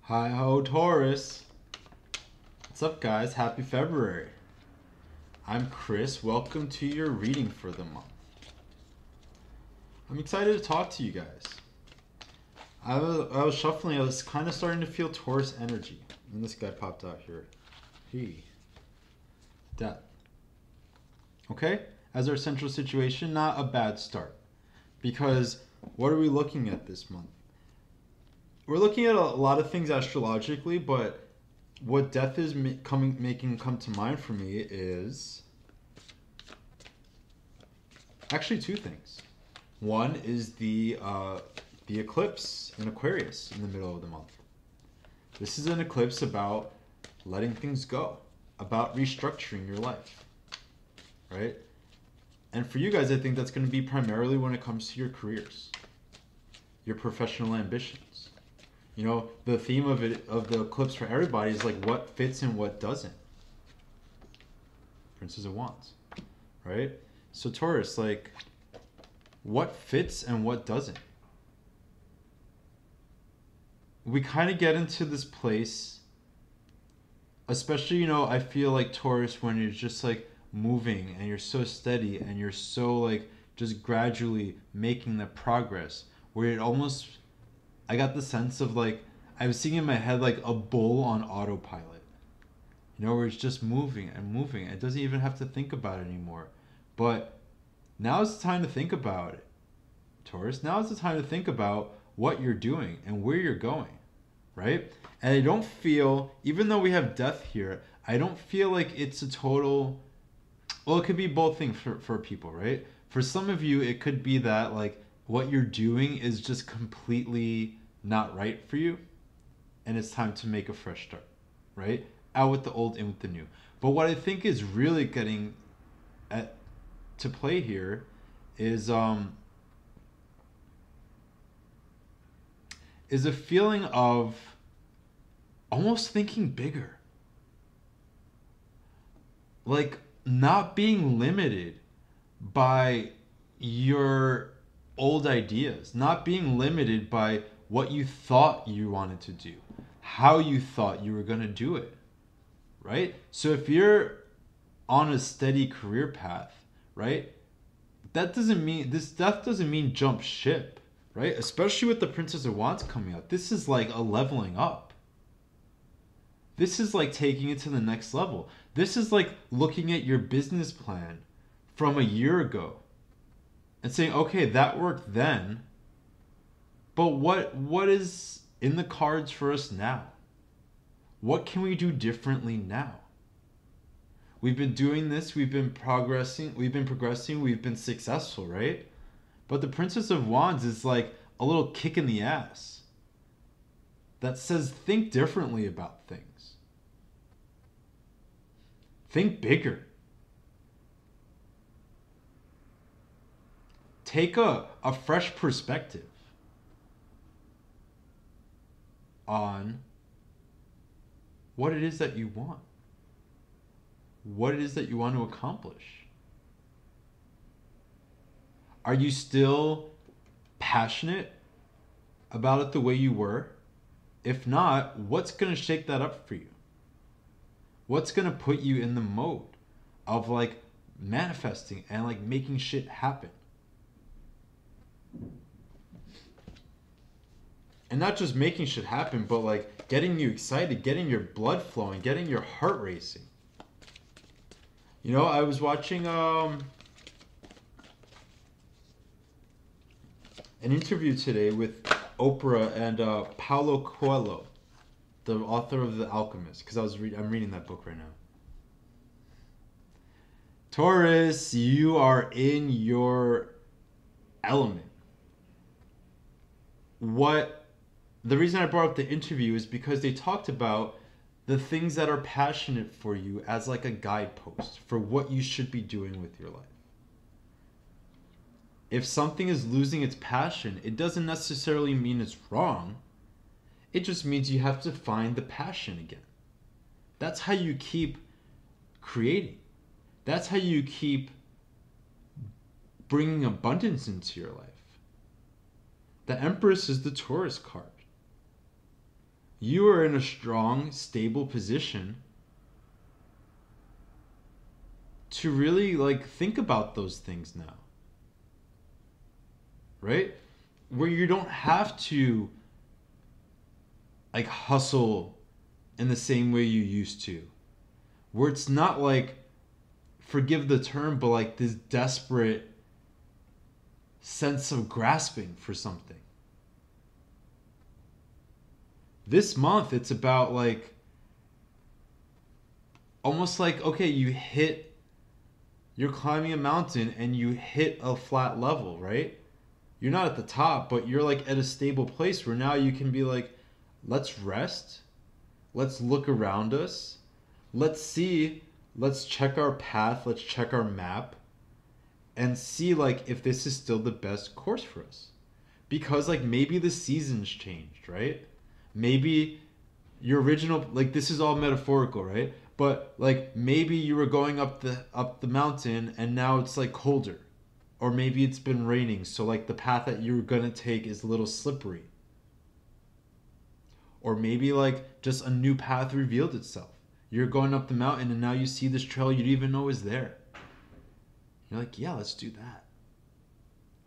Hi ho Taurus. What's up guys? Happy February. I'm Chris. Welcome to your reading for the month. I'm excited to talk to you guys. I was shuffling. I was kind of starting to feel Taurus energy. And this guy popped out here. Death. Okay? As our central situation, not a bad start. Because what are we looking at this month? We're looking at a lot of things astrologically, but what death is making come to mind for me is actually two things. One is the eclipse in Aquarius in the middle of the month. This is an eclipse about letting things go, about restructuring your life, right? And for you guys, I think that's going to be primarily when it comes to your careers, your professional ambitions. You know, the theme of the eclipse for everybody is like what fits and what doesn't. Princess of Wands, right? So Taurus, like, what fits and what doesn't? We kind of get into this place, especially, you know, I feel like Taurus, when you're just like moving and you're so steady and you're so like just gradually making the progress where it almost, I got the sense of like, I was seeing in my head like a bull on autopilot. You know, where it's just moving and moving. It doesn't even have to think about it anymore. But now is the time to think about it, Taurus. Now is the time to think about what you're doing and where you're going, right? And I don't feel, even though we have death here, I don't feel like it's a total, well, it could be both things for people, right? For some of you, it could be that like what you're doing is just completely not right for you, and it's time to make a fresh start, right? Out with the old, in with the new. But what I think is really getting to play here is a feeling of almost thinking bigger, like not being limited by your old ideas, not being limited by what you thought you wanted to do, how you thought you were going to do it, right? So if you're on a steady career path, right, that doesn't mean, this death doesn't mean jump ship, right? Especially with the Princess of Wands coming up. This is like a leveling up. This is like taking it to the next level. This is like looking at your business plan from a year ago and saying, okay, that worked then, but what is in the cards for us now? What can we do differently now? We've been doing this, we've been progressing, we've been successful, right? But the Princess of Wands is like a little kick in the ass that says think differently about things. Think bigger. Take a fresh perspective on what it is that you want, what it is that you want to accomplish. Are you still passionate about it the way you were? If not, what's going to shake that up for you? What's going to put you in the mode of like manifesting and like making shit happen? And not just making shit happen, but like getting you excited, getting your blood flowing, getting your heart racing. You know, I was watching an interview today with Oprah and Paulo Coelho, the author of The Alchemist, because I'm reading that book right now. Taurus, you are in your element. The reason I brought up the interview is because they talked about the things that are passionate for you as like a guidepost for what you should be doing with your life. If something is losing its passion, it doesn't necessarily mean it's wrong. It just means you have to find the passion again. That's how you keep creating. That's how you keep bringing abundance into your life. The Empress is the Taurus card. you are in a strong, stable position to really like think about those things now. Right? Where you don't have to like hustle in the same way you used to. Where it's not like, forgive the term, but like this desperate sense of grasping for something. This month, it's about like, almost like, okay, you're climbing a mountain and you hit a flat level, right? You're not at the top, but you're like at a stable place where now you can be like, let's rest. Let's look around us. Let's check our path. Let's check our map and see like if this is still the best course for us. Because like maybe the seasons changed, right? Maybe your original, like this is all metaphorical, right? But like maybe you were going up the mountain and now it's like colder. Or maybe it's been raining, so like the path that you're gonna take is a little slippery. Or maybe like just a new path revealed itself. You're going up the mountain and now you see this trail you didn't even know is there. You're like, yeah, let's do that.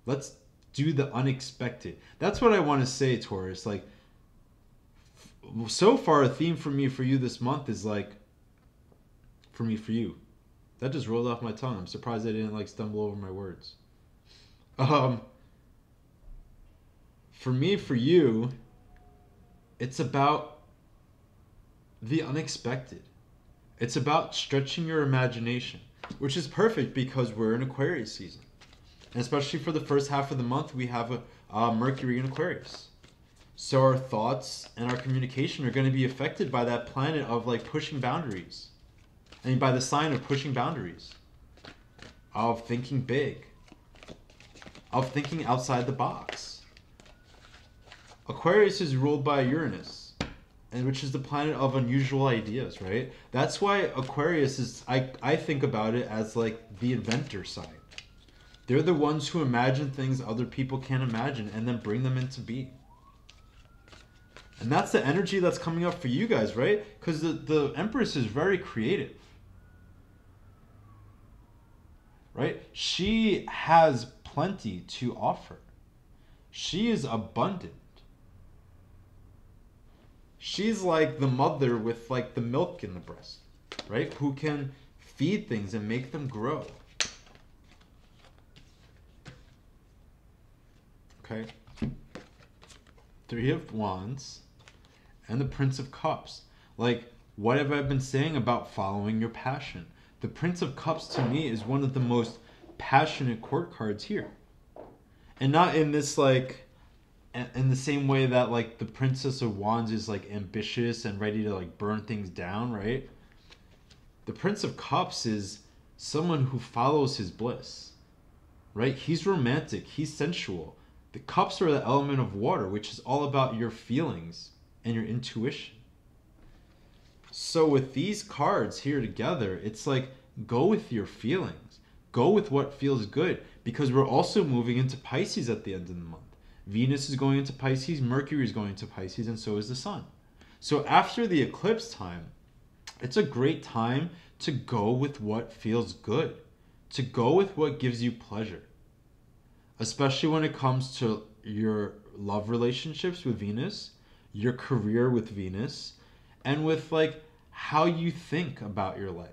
Let's do the unexpected. That's what I want to say, Taurus. Like, so far, a theme for me, for you this month is like, for me, for you. That just rolled off my tongue. I'm surprised I didn't like stumble over my words. For me, for you, it's about the unexpected. It's about stretching your imagination, which is perfect because we're in Aquarius season. And especially for the first half of the month, we have a Mercury in Aquarius. So our thoughts and our communication are going to be affected by that planet of like pushing boundaries. I mean, by the sign of pushing boundaries. Of thinking big. Of thinking outside the box. Aquarius is ruled by Uranus, and which is the planet of unusual ideas, right? That's why Aquarius is, I think about it as like the inventor side. They're the ones who imagine things other people can't imagine and then bring them into being. And that's the energy that's coming up for you guys, right? Because the Empress is very creative. Right? She has plenty to offer. She is abundant. She's like the mother with like the milk in the breast, right? Who can feed things and make them grow. Okay? Three of Wands and the Prince of Cups. Like, what have I been saying about following your passion? The Prince of Cups to me is one of the most passionate court cards here. And not in this like, in the same way that like the Princess of Wands is like ambitious and ready to like burn things down, right? The Prince of Cups is someone who follows his bliss, right? He's romantic, he's sensual. The cups are the element of water, which is all about your feelings and your intuition. So with these cards here together, it's like, go with your feelings. Go with what feels good, because we're also moving into Pisces at the end of the month. Venus is going into Pisces, Mercury is going into Pisces, and so is the Sun. So after the eclipse time, it's a great time to go with what feels good, to go with what gives you pleasure. Especially when it comes to your love relationships with Venus, your career with Venus, and with like how you think about your life,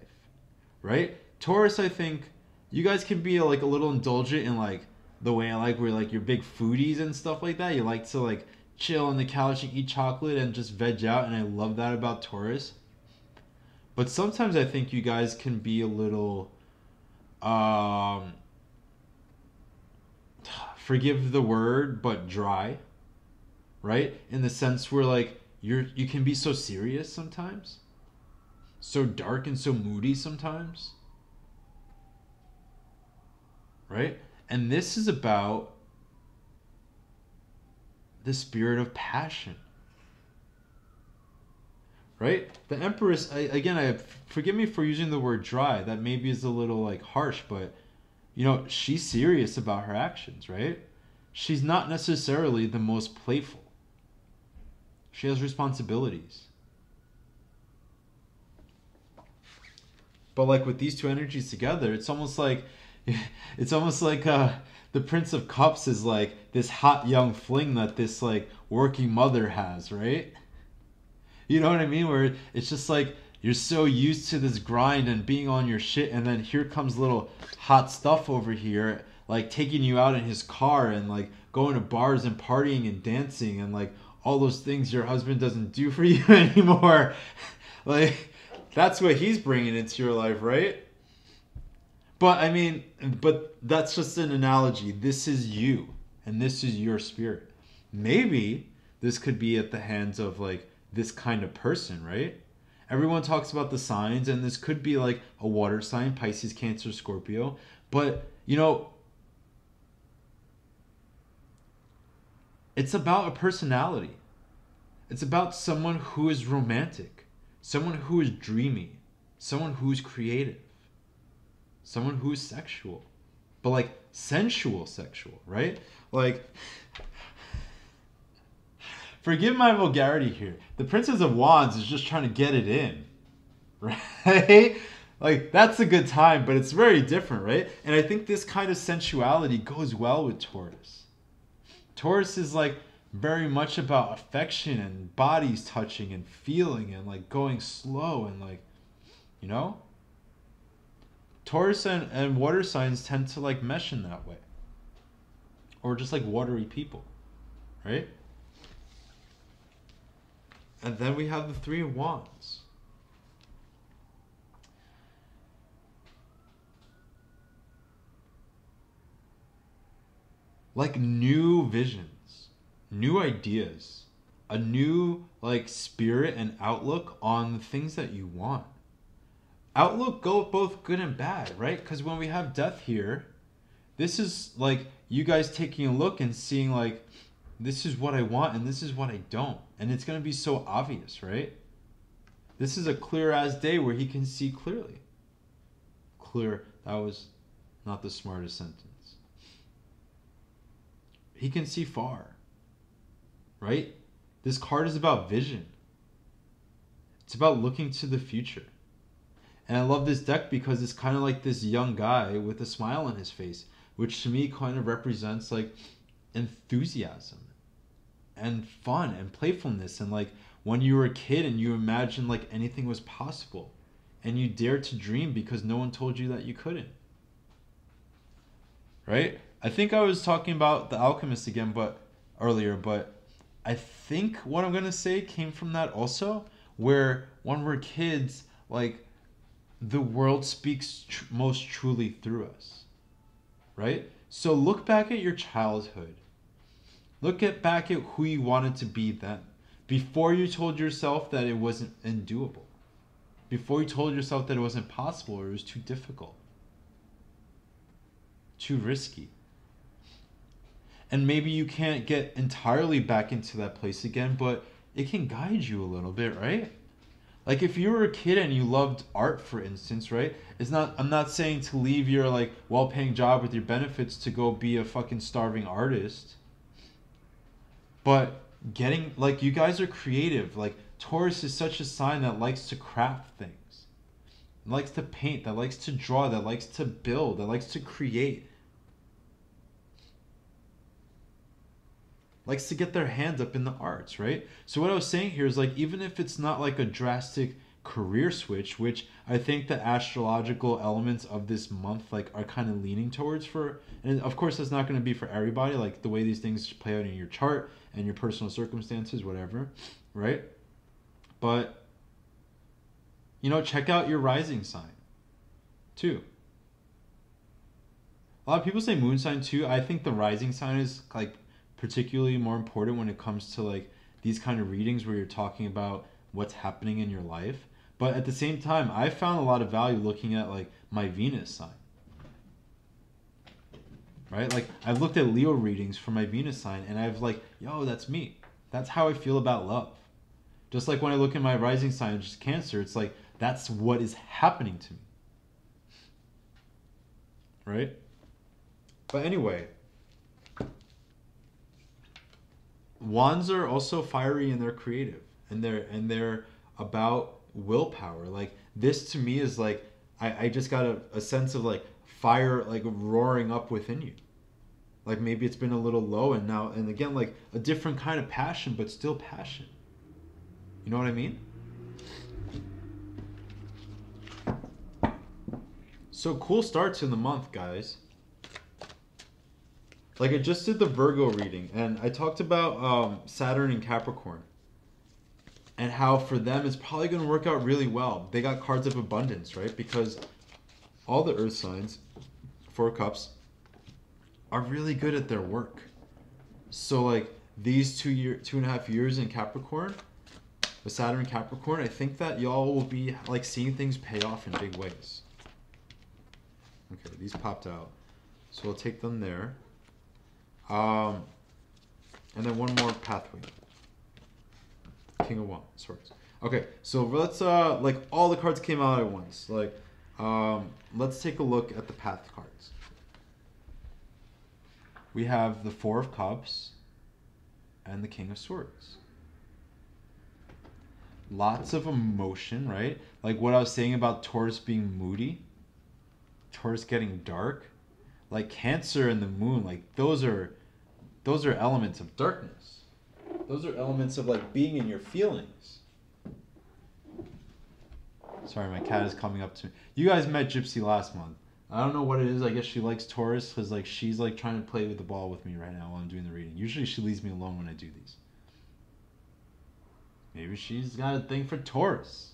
right? Taurus, I think you guys can be like a little indulgent in like the way I like, where like you're big foodies and stuff like that. You like to like chill on the couch and eat chocolate and just veg out, and I love that about Taurus. But sometimes I think you guys can be a little forgive the word, but dry, right? In the sense where like you can be so serious sometimes, so dark and so moody sometimes, right? And this is about the spirit of passion, right? The Empress, forgive me for using the word dry. That maybe is a little like harsh, but you know, she's serious about her actions, right? She's not necessarily the most playful. She has responsibilities. But like with these two energies together, it's almost like the Prince of Cups is like this hot young fling that this like working mother has, right? You know what I mean? Where it's just like you're so used to this grind and being on your shit, and then here comes little hot stuff over here, like taking you out in his car and like going to bars and partying and dancing and like all those things your husband doesn't do for you anymore. Like that's what he's bringing into your life, right? But I mean, but that's just an analogy. This is you, and this is your spirit. Maybe this could be at the hands of like this kind of person, right? Everyone talks about the signs, and this could be like a water sign, Pisces, Cancer, Scorpio. But, you know, it's about a personality. It's about someone who is romantic, someone who is dreamy, someone who is creative, someone who is sexual, but like sensual sexual, right? Like, forgive my vulgarity here. The Princess of Wands is just trying to get it in, right? Like, that's a good time, but it's very different, right? And I think this kind of sensuality goes well with Taurus. Taurus is like very much about affection and bodies touching and feeling and like going slow and like, you know? Taurus and water signs tend to like mesh in that way. Or just like watery people, right? And then we have the Three of Wands. Like new visions, new ideas, a new like spirit and outlook on the things that you want. Outlook go both good and bad, right? Because when we have death here, this is like you guys taking a look and seeing like, this is what I want and this is what I don't. And it's going to be so obvious, right? This is a clear as day where he can see clearly. Clear, that was not the smartest sentence. He can see far, right? This card is about vision. It's about looking to the future. And I love this deck because it's kind of like this young guy with a smile on his face, which to me kind of represents like enthusiasm and fun and playfulness, and like when you were a kid and you imagined like anything was possible and you dared to dream because no one told you that you couldn't, right? I think I was talking about The Alchemist again but earlier, but I think what I'm going to say came from that also, where when we're kids, like the world speaks most truly through us, right? So look back at your childhood. Back at who you wanted to be then. Before you told yourself that it wasn't undoable. Before you told yourself that it wasn't possible or it was too difficult. Too risky. And maybe you can't get entirely back into that place again, but it can guide you a little bit, right? Like if you were a kid and you loved art, for instance, right? I'm not saying to leave your like well-paying job with your benefits to go be a fucking starving artist. But getting, like, you guys are creative. Like, Taurus is such a sign that likes to craft things. That likes to paint, that likes to draw, that likes to build, that likes to create. Likes to get their hands up in the arts, right? So what I was saying here is like, even if it's not like a drastic career switch, which I think the astrological elements of this month like are kind of leaning towards for, and of course that's not going to be for everybody, like the way these things play out in your chart and your personal circumstances, whatever, right? But you know, check out your rising sign too. A lot of people say moon sign too. I think the rising sign is like particularly more important when it comes to like these kind of readings where you're talking about what's happening in your life. But at the same time, I found a lot of value looking at like my Venus sign. Right? Like I've looked at Leo readings for my Venus sign and I've like, yo, that's me. That's how I feel about love. Just like when I look at my rising sign, which is Cancer, it's like that's what is happening to me. Right? But anyway, wands are also fiery and they're creative, and they're about willpower. Like this to me is like I just got a sense of like fire like roaring up within you. Like maybe it's been a little low and now and again like a different kind of passion, but still passion. You know what I mean? So cool start to the month, guys. Like I just did the Virgo reading and I talked about Saturn and Capricorn and how for them it's probably going to work out really well. They got cards of abundance, right? Because all the earth signs, 4 cups, are really good at their work. So like these 2.5 years in Capricorn, with Saturn and Capricorn, I think that y'all will be like seeing things pay off in big ways. Okay, these popped out. So we'll take them there. And then one more pathway. King of Wands, swords. Okay, so let's like all the cards came out at once. Like let's take a look at the path cards. We have the 4 of Cups and the King of Swords. Lots of emotion, right? Like what I was saying about Taurus being moody, Taurus getting dark, like Cancer and the Moon, like those are elements of darkness. Those are elements of like being in your feelings. Sorry, my cat is coming up to me. You guys met Gypsy last month. I don't know what it is. I guess she likes Taurus because like she's like trying to play with the ball with me right now while I'm doing the reading. Usually she leaves me alone when I do these. Maybe she's got a thing for Taurus.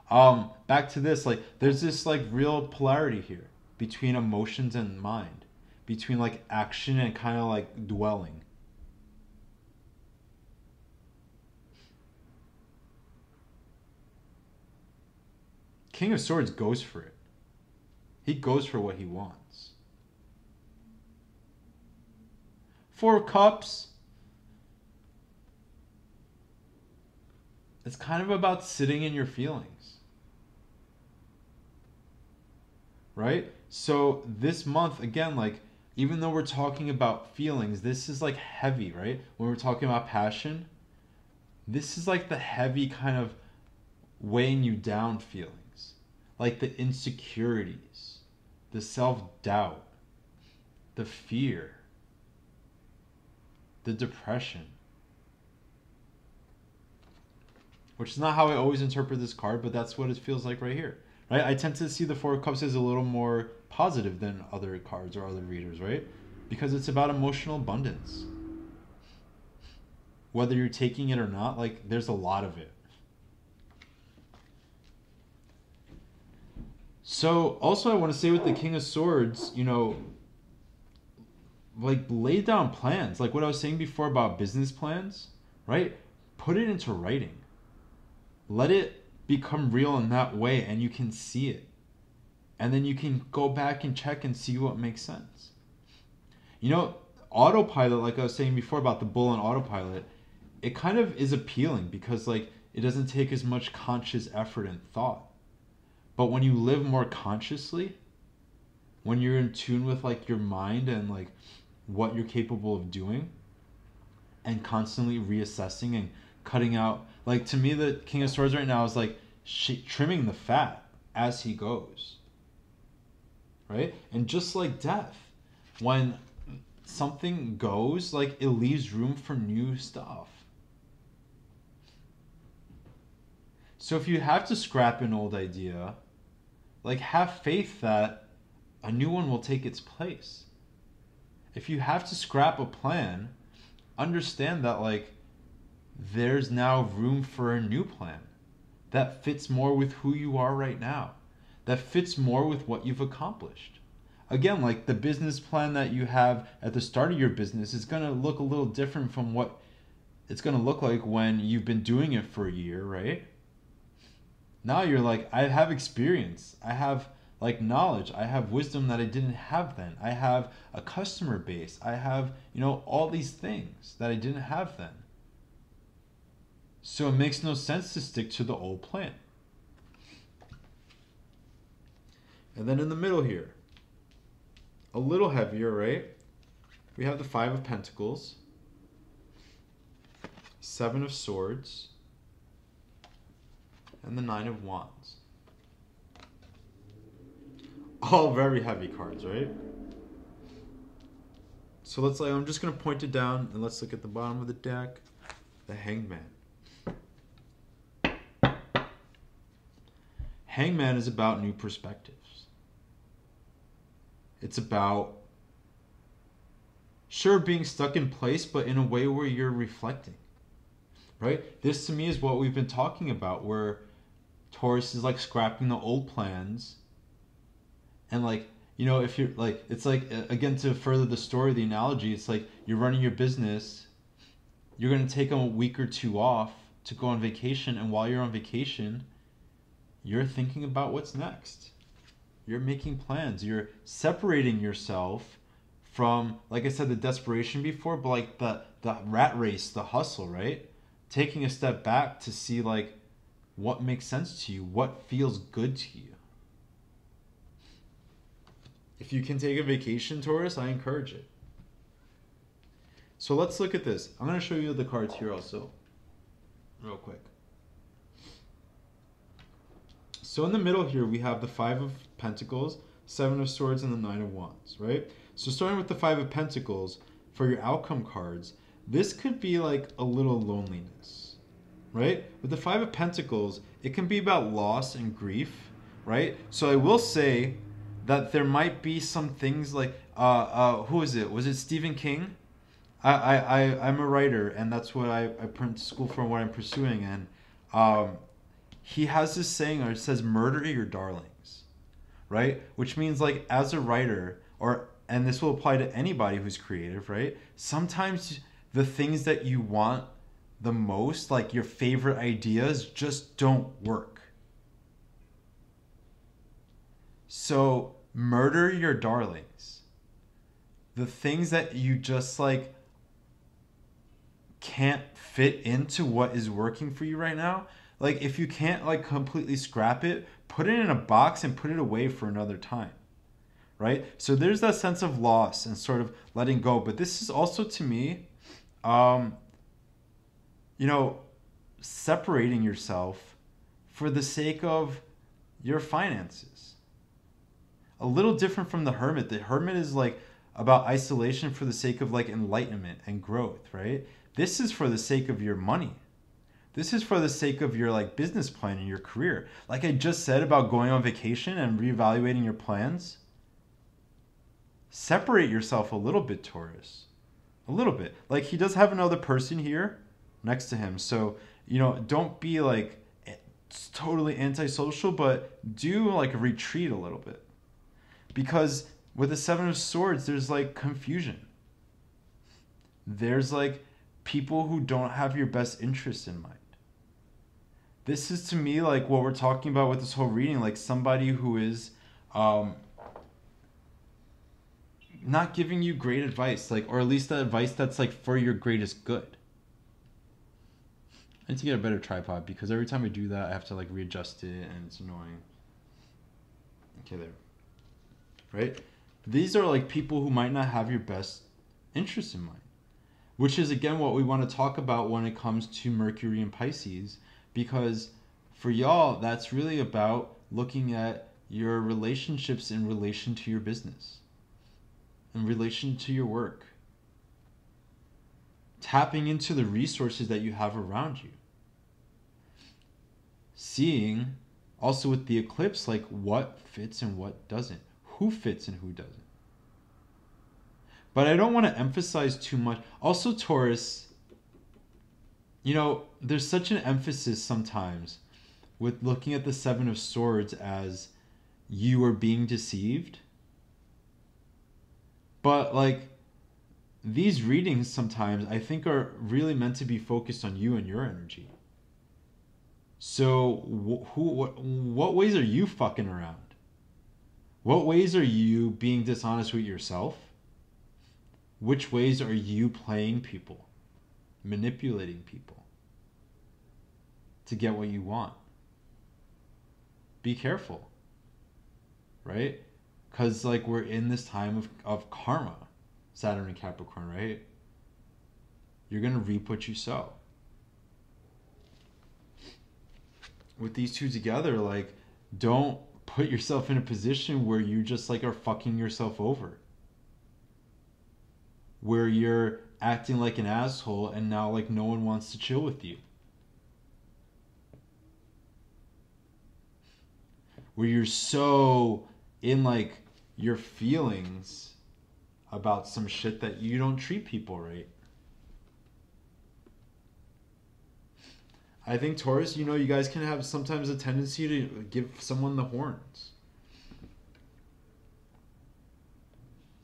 Back to this, like there's this like real polarity here between emotions and mind, between like action and kind of like dwelling. King of Swords goes for it. He goes for what he wants. 4 Cups. It's kind of about sitting in your feelings. Right? So this month, again, like, even though we're talking about feelings, this is like heavy, right? When we're talking about passion, this is like the heavy kind of weighing you down feelings. Like the insecurities, the self-doubt, the fear, the depression. Which is not how I always interpret this card, but that's what it feels like right here. Right? I tend to see the 4 of Cups as a little more positive than other cards or other readers, right? Because it's about emotional abundance. Whether you're taking it or not, like there's a lot of it. So also I want to say with the King of Swords, you know, like lay down plans. Like what I was saying before about business plans, right? Put it into writing. Let it become real in that way and you can see it. And then you can go back and check and see what makes sense. You know, autopilot, like I was saying before about the bull on autopilot, it kind of is appealing because like it doesn't take as much conscious effort and thought. But when you live more consciously, when you're in tune with like your mind and like what you're capable of doing and constantly reassessing and cutting out, like to me the King of Swords right now is like trimming the fat as he goes, right? And just like death, when something goes, like it leaves room for new stuff. So if you have to scrap an old idea, like have faith that a new one will take its place. If you have to scrap a plan, understand that like there's now room for a new plan that fits more with who you are right now, that fits more with what you've accomplished. Again, like the business plan that you have at the start of your business is going to look a little different from what it's going to look like when you've been doing it for a year, right? Now you're like, I have experience. I have like knowledge. I have wisdom that I didn't have then. I have a customer base. I have, you know, all these things that I didn't have then. So it makes no sense to stick to the old plan. And then in the middle here, a little heavier, right? We have the 5 of Pentacles Seven of Swords, and the Nine of Wands. All very heavy cards, right? So let's like, I'm just going to point it down and let's look at the bottom of the deck. The Hangman. Hangman is about new perspectives. It's about, sure, being stuck in place, but in a way where you're reflecting, right? This to me is what we've been talking about, where Taurus is like scrapping the old plans. And like, you know, if you're like, it's like, again, to further the story, the analogy, it's like you're running your business, you're going to take a week or two off to go on vacation. And while you're on vacation, you're thinking about what's next. You're making plans. You're separating yourself from, like I said, the desperation before, but like the rat race, the hustle, right? Taking a step back to see like what makes sense to you, what feels good to you. If you can take a vacation, Taurus, I encourage it. So let's look at this. I'm going to show you the cards here also, real quick. So in the middle here, we have the Five of Pentacles, Seven of Swords, and the Nine of Wands, right? So starting with the Five of Pentacles, for your outcome cards, this could be like a little loneliness, right? With the Five of Pentacles, it can be about loss and grief, right? So I will say that there might be some things like, who is it? Was it Stephen King? I'm a writer, and that's what I went to school for and what I'm pursuing. And he has this saying, or it says, murder your darlings, right? Which means like as a writer, and this will apply to anybody who's creative, right? Sometimes the things that you want the most, like your favorite ideas, just don't work. So murder your darlings. The things that you just like can't fit into what is working for you right now. Like if you can't like completely scrap it, put it in a box and put it away for another time. Right? So there's that sense of loss and sort of letting go. But this is also to me, you know, separating yourself for the sake of your finances. A little different from the Hermit. The Hermit is like about isolation for the sake of like enlightenment and growth, right? This is for the sake of your money. This is for the sake of your like business plan and your career. Like I just said about going on vacation and reevaluating your plans. Separate yourself a little bit, Taurus. A little bit. Like he does have another person here next to him. So, you know, don't be like totally antisocial, but do like retreat a little bit. Because with the Seven of Swords, there's like confusion. There's like people who don't have your best interests in mind. This is to me like what we're talking about with this whole reading, like somebody who is not giving you great advice, like, or at least the advice that's like for your greatest good. I need to get a better tripod because every time I do that, I have to like readjust it and it's annoying. Okay, there. Right? These are like people who might not have your best interests in mind, which is again what we want to talk about when it comes to Mercury and Pisces, because for y'all, that's really about looking at your relationships in relation to your business, in relation to your work, tapping into the resources that you have around you, seeing also with the eclipse like what fits and what doesn't, who fits and who doesn't. But I don't want to emphasize too much. Also, Taurus, you know, there's such an emphasis sometimes with looking at the Seven of Swords as you are being deceived. But like these readings sometimes I think are really meant to be focused on you and your energy. So what ways are you fucking around? What ways are you being dishonest with yourself? Which ways are you playing people, manipulating people to get what you want? Be careful, right? Because like we're in this time of karma, Saturn and Capricorn, right? You're going to reap what you sow. with these two together, like, don't put yourself in a position where you just like are fucking yourself over, where you're acting like an asshole and now like no one wants to chill with you, where you're so in like your feelings about some shit that you don't treat people right. I think Taurus, you know, you guys can have sometimes a tendency to give someone the horns.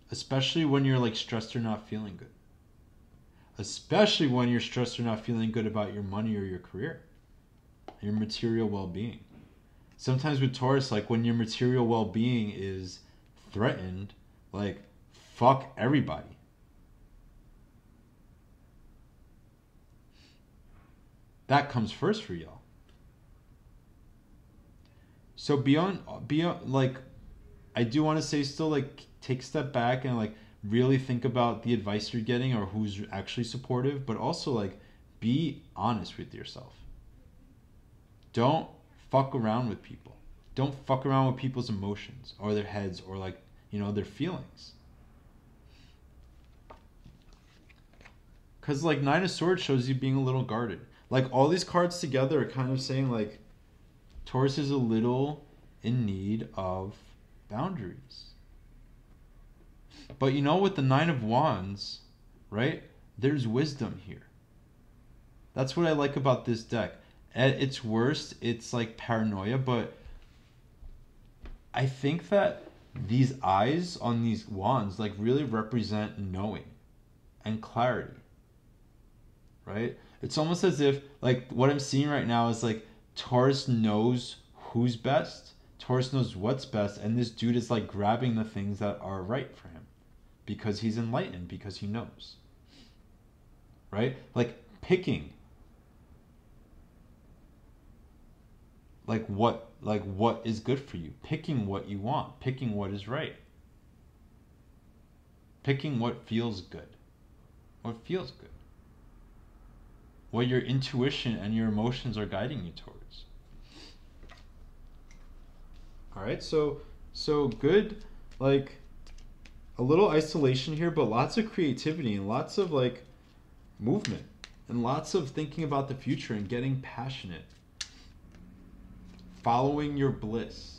Especially when you're like stressed or not feeling good. Especially when you're stressed or not feeling good about your money or your career, your material well-being. Sometimes with Taurus, like when your material well-being is threatened, like fuck everybody. That comes first for y'all. So beyond like, I do want to say still like take a step back and like really think about the advice you're getting or who's actually supportive, but also like be honest with yourself. Don't fuck around with people. Don't fuck around with people's emotions or their heads or like, you know, their feelings. Cause like Nine of Swords shows you being a little guarded. Like all these cards together are kind of saying like Taurus is a little in need of boundaries. But you know, with the Nine of Wands, right? There's wisdom here. That's what I like about this deck. At its worst, it's like paranoia, but I think that these eyes on these wands like really represent knowing and clarity. Right? It's almost as if like what I'm seeing right now is like Taurus knows who's best. Taurus knows what's best, and this dude is like grabbing the things that are right for him because he's enlightened, because he knows. Right? Like picking like what is good for you, picking what you want, picking what is right, picking what feels good, what your intuition and your emotions are guiding you towards. All right, so good, like a little isolation here, but lots of creativity and lots of like movement and lots of thinking about the future and getting passionate, following your bliss,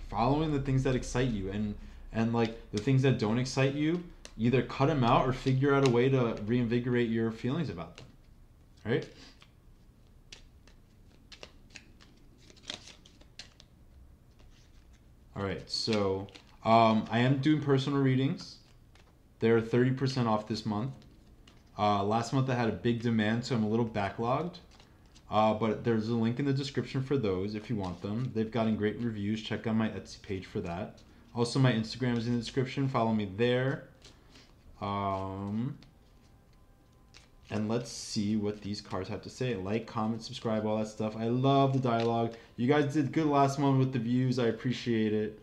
following the things that excite you, and like the things that don't excite you, either cut them out or figure out a way to reinvigorate your feelings about them. Right? All right, so I am doing personal readings. They're 30% off this month. Last month I had a big demand, so I'm a little backlogged. But there's a link in the description for those if you want them. They've gotten great reviews. Check out my Etsy page for that. Also, my Instagram is in the description. Follow me there. And let's see what these cards have to say. Like, comment, subscribe, all that stuff. I love the dialogue. You guys did good last month with the views. I appreciate it.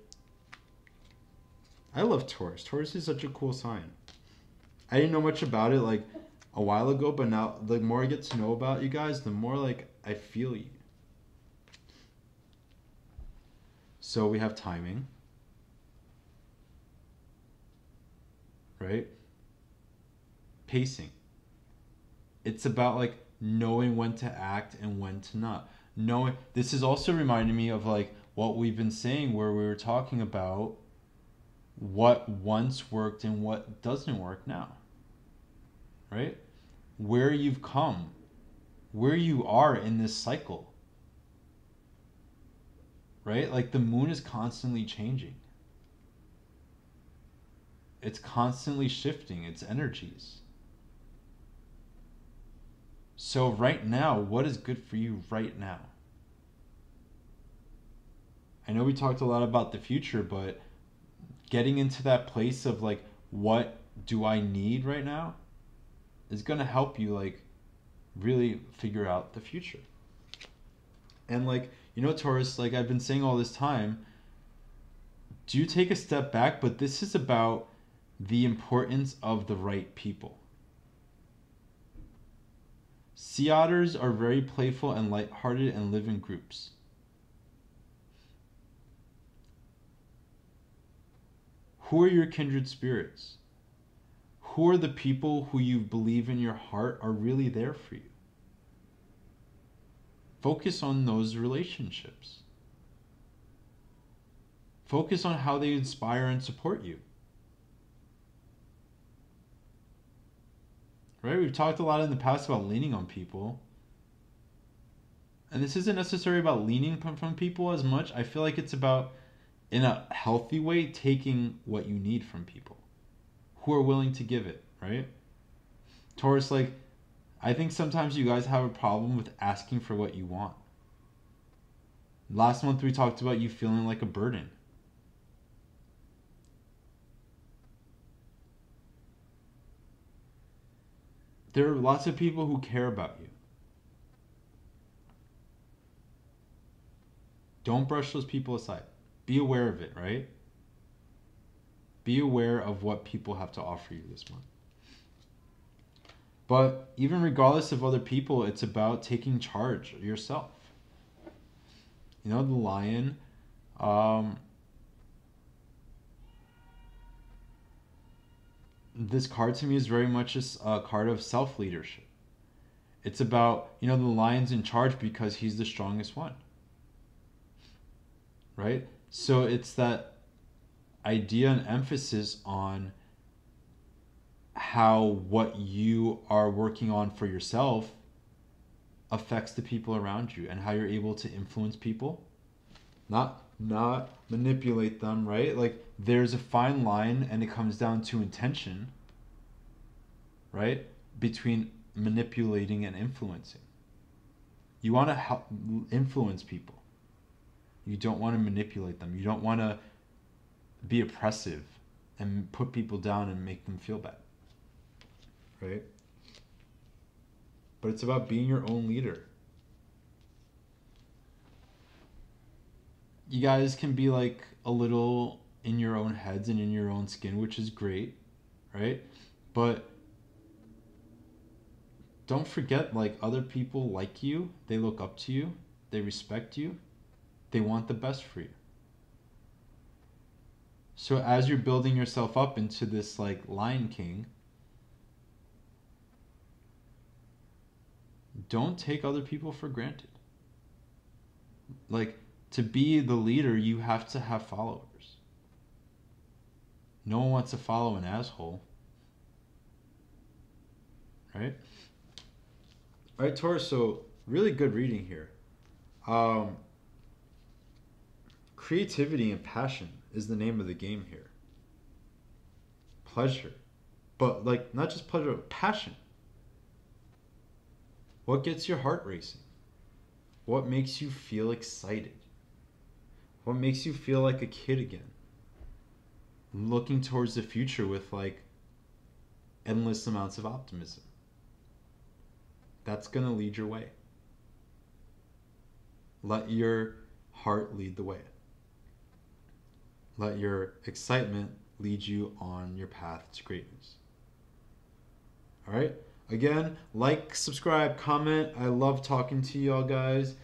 I love Taurus. Taurus is such a cool sign. I didn't know much about it like a while ago, but now the more I get to know about you guys, the more like I feel you. So we have timing, right? Pacing. It's about like knowing when to act and when to not. Knowing, this is also reminding me of like what we've been saying where we were talking about what once worked and what doesn't work now. Right? Where you've come, where you are in this cycle. Right? Like the moon is constantly changing. It's constantly shifting its energies. So right now, what is good for you right now? I know we talked a lot about the future, but getting into that place of like, what do I need right now is going to help you like really figure out the future. And like, you know, Taurus, like I've been saying all this time, do take a step back, but this is about the importance of the right people. Sea otters are very playful and lighthearted and live in groups. Who are your kindred spirits? Who are the people who you believe in your heart are really there for you? Focus on those relationships. Focus on how they inspire and support you. Right? We've talked a lot in the past about leaning on people. And this isn't necessarily about leaning from people as much. I feel like it's about, in a healthy way, taking what you need from people who are willing to give it, right? Taurus, like, I think sometimes you guys have a problem with asking for what you want. Last month we talked about you feeling like a burden. There are lots of people who care about you. Don't brush those people aside. Be aware of it, right? Be aware of what people have to offer you this month. But even regardless of other people, it's about taking charge of yourself. You know, the lion, this card to me is very much a card of self-leadership. It's about, you know, the lion's in charge because he's the strongest one. Right? So it's that idea and emphasis on how what you are working on for yourself affects the people around you and how you're able to influence people, not manipulate them, right? Like, there's a fine line, and it comes down to intention, right, between manipulating and influencing. You want to help influence people. You don't want to manipulate them. You don't want to be oppressive and put people down and make them feel bad, right? But it's about being your own leader. You guys can be like a little in your own heads and in your own skin, which is great, right? But don't forget, like, other people like you, they look up to you, they respect you, they want the best for you. So as you're building yourself up into this, like, Lion King, don't take other people for granted. Like, to be the leader, you have to have followers. No one wants to follow an asshole. Right? All right, Taurus, so really good reading here. Creativity and passion is the name of the game here. Pleasure. But, like, not just pleasure, but passion. What gets your heart racing? What makes you feel excited? What makes you feel like a kid again? Looking towards the future with, like, endless amounts of optimism. That's going to lead your way. Let your heart lead the way. Let your excitement lead you on your path to greatness. All right? Again, like, subscribe, comment. I love talking to y'all guys.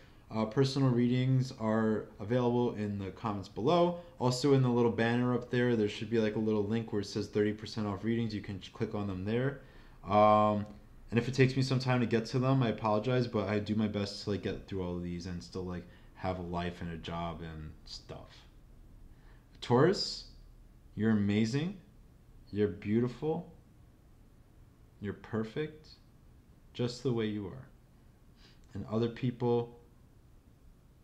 Personal readings are available in the comments below. Also, in the little banner up there, there should be like a little link where it says 30% off readings. You can click on them there. And if it takes me some time to get to them, I apologize, but I do my best to, like, get through all of these and still, like, have a life and a job and stuff. Taurus, you're amazing. You're beautiful. You're perfect, just the way you are. And other people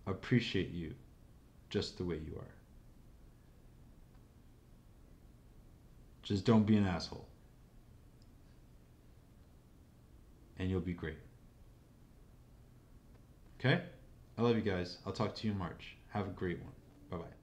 appreciate you just the way you are. Just don't be an asshole. And you'll be great. Okay? I love you guys. I'll talk to you in March. Have a great one. Bye-bye.